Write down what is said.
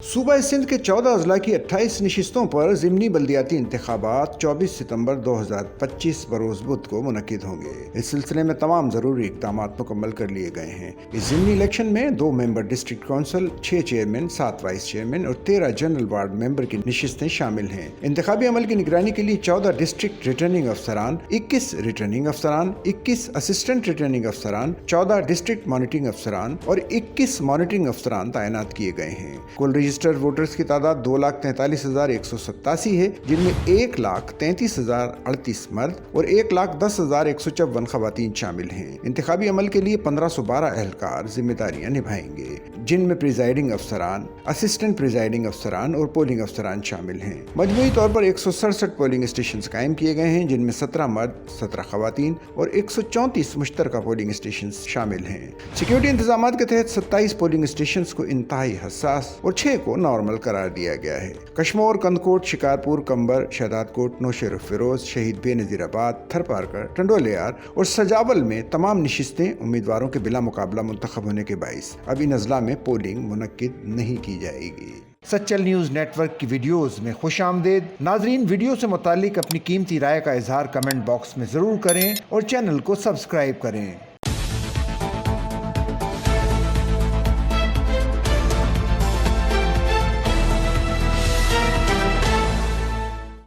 सूबा सिंध के 14 अजला की 28 नशिस्तों पर ज़िमनी बल्दियाती इंतखाबात 24 सितंबर 2025 बरोज़ बुध को मुनक्किद होंगे। इस सिलसिले में तमाम ज़रूरी इक़दाम मुकम्मल कर लिए गए हैं। इस ज़िमनी इलेक्शन में 2 member district council, 6 chairman, 7 vice chairman और 13 जनरल वार्ड मेंबर की नशिस्तें शामिल हैं। इंतखाबी अमल की निगरानी के लिए 14 डिस्ट्रिक्ट रिटर्निंग अफसरान, 21 रिटर्निंग अफसरान, 21 असिस्टेंट रिटर्निंग अफसरान, 14 डिस्ट्रिक्ट मॉनिटरिंग अफसरान और 21 मॉनिटरिंग अफसरान तैनात किए गए हैं। कुल रजिस्टर्ड वोटर्स की तादाद 2,43,187 है, जिनमें 1,33,038 मर्द और 1,10,154 खवातीन शामिल हैं। इंतखाबी अमल के लिए 1,512 एहलकार जिम्मेदारियां निभाएंगे, जिनमें प्रिजाइडिंग अफसरान, असिस्टेंट प्रिजाइडिंग अफसरान और पोलिंग अफसरान शामिल हैं। मजमूई तौर पर 167 पोलिंग स्टेशन कायम किए गए हैं, जिनमें 17 मर्द, 17 खवातीन और 134 मुश्तरका पोलिंग स्टेशन शामिल हैं। सिक्योरिटी इंतजाम के तहत 27 पोलिंग स्टेशन को इंतहाई हसास और 6 को नॉर्मल करार दिया गया है। कश्मोर, कंदकोट, शिकारपुर, कंबर, शहदादकोट, नौशेर फिरोज, शहीद बेनजीराबाद, थरपारकर, टंडोलियार और सजावल में तमाम नशिस्तें उम्मीदवारों के बिला मुकाबला मुंतखब होने के बाइस अब इन अजला में पोलिंग मुनक्किद नहीं की जाएगी। सच्चल न्यूज़ नेटवर्क की वीडियोस में खुश आमदेद। नाजरीन, वीडियो से मुतालिक अपनी कीमती राय का इजहार कमेंट बॉक्स में ज़रूर करें और चैनल को सब्सक्राइब करें।